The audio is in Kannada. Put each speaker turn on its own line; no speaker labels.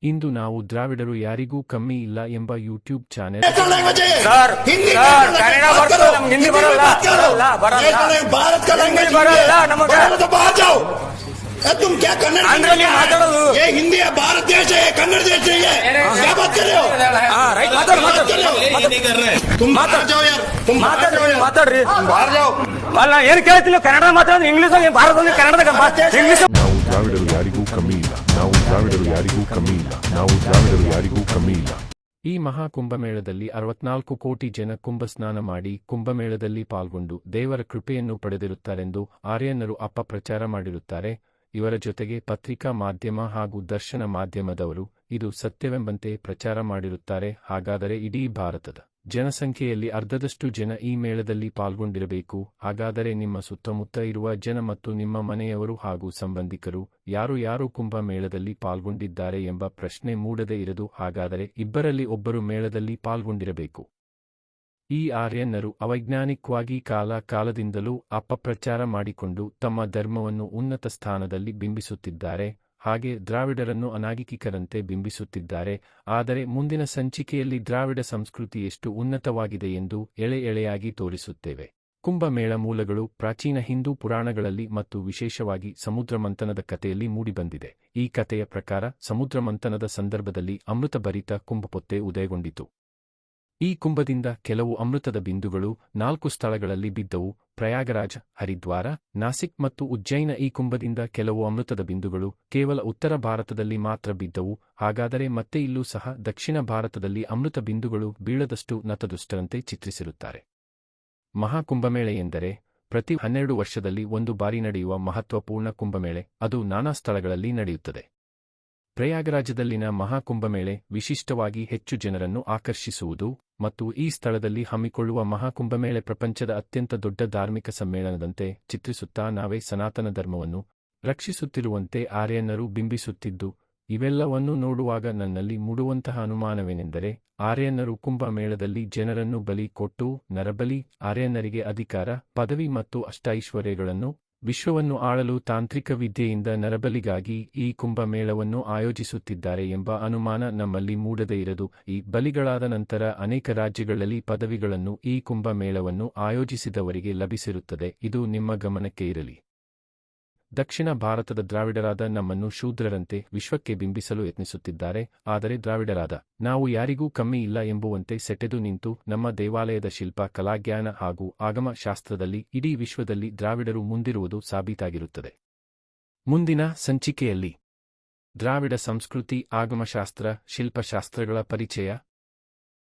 ಇಂದು ನಾವು ದ್ರಾವಿಡರು ಯಾರಿಗೂ ಕಮ್ಮಿ ಇಲ್ಲ ಎಂಬ ಯೂಟ್ಯೂಬ್ ಚಾನೆಲ್
सर कन्नड़ बरಲ್ಲ ನಮಗೆ ಹಿಂದಿ ಬರಲ್ಲ
भारत का लैंग्वेज
ಬರಲ್ಲ ನಮಗೆ
तो बाहर जाओ। तुम क्या कन्नड़
आंध्र में माताडोದು
ये हिंदी है, भारत देश है, कन्नड़ देश नहीं है। क्या बात कर रहे हो?
हां राइट माताड
नहीं कर रहे। तुम बाहर जाओ यार, तुम
ಮಾತಾಡ್ರಿ
बाहर जाओ।
ಅಲ್ಲ ಏನು ಕೇಳ್ತಿಲ್ಲ ಕನ್ನಡ ಮಾತಾಡೋದು ಇಂಗ್ಲಿಷ್ ಭಾರತದಲ್ಲಿ ಕನ್ನಡದಾಗ ಇಂಗ್ಲಿಷ್
ನಾವು ದ್ರಾವಿಡರು ಯಾರಿಗೂ ಕಮ್ಮಿ ಇಲ್ಲ. ನಾವು ದ್ರಾವಿಡರು ಯಾರಿಗೂ ಕಮ್ಮಿ ಇಲ್ಲ. ನಾವು ದ್ರಾವಿಡರು ಯಾರಿಗೂ ಕಮ್ಮಿ ಇಲ್ಲ.
ಈ ಮಹಾ ಕುಂಭಮೇಳದಲ್ಲಿ 64 ಕೋಟಿ ಜನ ಕುಂಭಸ್ನಾನ ಮಾಡಿ ಕುಂಭಮೇಳದಲ್ಲಿ ಪಾಲ್ಗೊಂಡು ದೇವರ ಕೃಪೆಯನ್ನು ಪಡೆದಿರುತ್ತಾರೆಂದು ಆರ್ಯನ್ನರು ಅಪಪ್ರಚಾರ ಮಾಡಿರುತ್ತಾರೆ. ಇವರ ಜೊತೆಗೆ ಪತ್ರಿಕಾ ಮಾಧ್ಯಮ ಹಾಗೂ ದರ್ಶನ ಮಾಧ್ಯಮದವರು ಇದು ಸತ್ಯವೆಂಬಂತೆ ಪ್ರಚಾರ ಮಾಡಿರುತ್ತಾರೆ. ಹಾಗಾದರೆ ಇಡೀ ಭಾರತದ ಜನಸಂಖ್ಯೆಯಲ್ಲಿ ಅರ್ಧದಷ್ಟು ಜನ ಈ ಮೇಳದಲ್ಲಿ ಪಾಲ್ಗೊಂಡಿರಬೇಕು. ಹಾಗಾದರೆ ನಿಮ್ಮ ಸುತ್ತಮುತ್ತ ಇರುವ ಜನ ಮತ್ತು ನಿಮ್ಮ ಮನೆಯವರು ಹಾಗೂ ಸಂಬಂಧಿಕರು ಯಾರು ಕುಂಭ ಮೇಳದಲ್ಲಿ ಪಾಲ್ಗೊಂಡಿದ್ದಾರೆ ಎಂಬ ಪ್ರಶ್ನೆ ಮೂಡದೇ ಇರದು. ಹಾಗಾದರೆ ಇಬ್ಬರಲ್ಲಿ ಒಬ್ಬರು ಮೇಳದಲ್ಲಿ ಪಾಲ್ಗೊಂಡಿರಬೇಕು. ಈ ಆರ್ಯನ್ನರು ಅವೈಜ್ಞಾನಿಕವಾಗಿ ಕಾಲದಿಂದಲೂ ಅಪಪ್ರಚಾರ ಮಾಡಿಕೊಂಡು ತಮ್ಮ ಧರ್ಮವನ್ನು ಉನ್ನತ ಸ್ಥಾನದಲ್ಲಿ ಬಿಂಬಿಸುತ್ತಿದ್ದಾರೆ. ಹಾಗೆ ದ್ರಾವಿಡರನ್ನು ಅನಾಗರಿಕರಂತೆ ಬಿಂಬಿಸುತ್ತಿದ್ದಾರೆ. ಆದರೆ ಮುಂದಿನ ಸಂಚಿಕೆಯಲ್ಲಿ ದ್ರಾವಿಡ ಸಂಸ್ಕೃತಿ ಎಷ್ಟು ಉನ್ನತವಾಗಿದೆ ಎಂದು ಎಳೆಯಾಗಿ ತೋರಿಸುತ್ತೇವೆ. ಕುಂಭಮೇಳ ಮೂಲಗಳು ಪ್ರಾಚೀನ ಹಿಂದೂ ಪುರಾಣಗಳಲ್ಲಿ ಮತ್ತು ವಿಶೇಷವಾಗಿ ಸಮುದ್ರಮಂಥನದ ಕಥೆಯಲ್ಲಿ ಮೂಡಿಬಂದಿದೆ. ಈ ಕಥೆಯ ಪ್ರಕಾರ ಸಮುದ್ರಮಂಥನದ ಸಂದರ್ಭದಲ್ಲಿ ಅಮೃತಭರಿತ ಕುಂಭಪೊತ್ತೆ ಉದಯಗೊಂಡಿತು. ಈ ಕುಂಭದಿಂದ ಕೆಲವು ಅಮೃತದ ಬಿಂದುಗಳು 4 ಸ್ಥಳಗಳಲ್ಲಿ ಬಿದ್ದವು: ಪ್ರಯಾಗರಾಜ, ಹರಿದ್ವಾರ, ನಾಸಿಕ್ ಮತ್ತು ಉಜ್ಜೈನ. ಈ ಕುಂಭದಿಂದ ಕೆಲವು ಅಮೃತದ ಬಿಂದುಗಳು ಕೇವಲ ಉತ್ತರ ಭಾರತದಲ್ಲಿ ಮಾತ್ರ ಬಿದ್ದವು. ಹಾಗಾದರೆ ಮತ್ತೆ ಇಲ್ಲೂ ಸಹ ದಕ್ಷಿಣ ಭಾರತದಲ್ಲಿ ಅಮೃತ ಬಿಂದುಗಳು ಬೀಳದಷ್ಟು ನತದುಷ್ಟರಂತೆ ಚಿತ್ರಿಸಿರುತ್ತಾರೆ. ಮಹಾಕುಂಭಮೇಳೆ ಎಂದರೆ ಪ್ರತಿ 12 ವರ್ಷದಲ್ಲಿ ಒಂದು ಬಾರಿ ನಡೆಯುವ ಮಹತ್ವಪೂರ್ಣ ಕುಂಭಮೇಳೆ. ಅದು ನಾನಾ ಸ್ಥಳಗಳಲ್ಲಿ ನಡೆಯುತ್ತದೆ. ಪ್ರಯಾಗರಾಜದಲ್ಲಿನ ಮಹಾಕುಂಭಮೇಳೆ ವಿಶಿಷ್ಟವಾಗಿ ಹೆಚ್ಚು ಜನರನ್ನು ಆಕರ್ಷಿಸುವುದು ಮತ್ತು ಈ ಸ್ಥಳದಲ್ಲಿ ಹಮ್ಮಿಕೊಳ್ಳುವ ಮಹಾಕುಂಭಮೇಳೆ ಪ್ರಪಂಚದ ಅತ್ಯಂತ ದೊಡ್ಡ ಧಾರ್ಮಿಕ ಸಮ್ಮೇಳನದಂತೆ ಚಿತ್ರಿಸುತ್ತಾ ನಾವೇ ಸನಾತನ ಧರ್ಮವನ್ನು ರಕ್ಷಿಸುತ್ತಿರುವಂತೆ ಆರ್ಯನ್ನರು ಬಿಂಬಿಸುತ್ತಿದ್ದು, ಇವೆಲ್ಲವನ್ನೂ ನೋಡುವಾಗ ನನ್ನಲ್ಲಿ ಮೂಡುವಂತಹ ಅನುಮಾನವೇನೆಂದರೆ, ಆರ್ಯನ್ನರು ಕುಂಭಮೇಳದಲ್ಲಿ ಜನರನ್ನು ಬಲಿ ಕೊಟ್ಟು ನರಬಲಿ, ಆರ್ಯನ್ನರಿಗೆ ಅಧಿಕಾರ, ಪದವಿ ಮತ್ತು ಅಷ್ಟೈಶ್ವರ್ಯಗಳನ್ನು, ವಿಶ್ವವನ್ನು ಆಳಲು ತಾಂತ್ರಿಕ ವಿದ್ಯೆಯಿಂದ ನರಬಲಿಗಾಗಿ ಈ ಕುಂಭಮೇಳವನ್ನು ಆಯೋಜಿಸುತ್ತಿದ್ದಾರೆ ಎಂಬ ಅನುಮಾನ ನಮ್ಮಲ್ಲಿ ಮೂಡದೇ ಇರದು. ಈ ಬಲಿಗಳಾದ ನಂತರ ಅನೇಕ ರಾಜ್ಯಗಳಲ್ಲಿ ಪದವಿಗಳನ್ನು ಈ ಕುಂಭಮೇಳವನ್ನು ಆಯೋಜಿಸಿದವರಿಗೆ ಲಭಿಸಿರುತ್ತದೆ. ಇದು ನಿಮ್ಮ ಗಮನಕ್ಕೆ ಇರಲಿ. ದಕ್ಷಿಣ ಭಾರತದ ದ್ರಾವಿಡರಾದ ನಮ್ಮನ್ನು ಶೂದ್ರರಂತೆ ವಿಶ್ವಕ್ಕೆ ಬಿಂಬಿಸಲು ಯತ್ನಿಸುತ್ತಿದ್ದಾರೆ. ಆದರೆ ದ್ರಾವಿಡರಾದ ನಾವು ಯಾರಿಗೂ ಕಮ್ಮಿ ಇಲ್ಲ ಎಂಬುವಂತೆ ಸೆಟೆದು ನಿಂತು ನಮ್ಮ ದೇವಾಲಯದ ಶಿಲ್ಪ, ಕಲಾಜ್ಞಾನ ಹಾಗೂ ಆಗಮ ಶಾಸ್ತ್ರದಲ್ಲಿ ಇಡೀ ವಿಶ್ವದಲ್ಲಿ ದ್ರಾವಿಡರು ಮುಂದಿರುವುದು ಸಾಬೀತಾಗಿರುತ್ತದೆ. ಮುಂದಿನ ಸಂಚಿಕೆಯಲ್ಲಿ ದ್ರಾವಿಡ ಸಂಸ್ಕೃತಿ, ಆಗಮಶಾಸ್ತ್ರ, ಶಿಲ್ಪಶಾಸ್ತ್ರಗಳ ಪರಿಚಯ,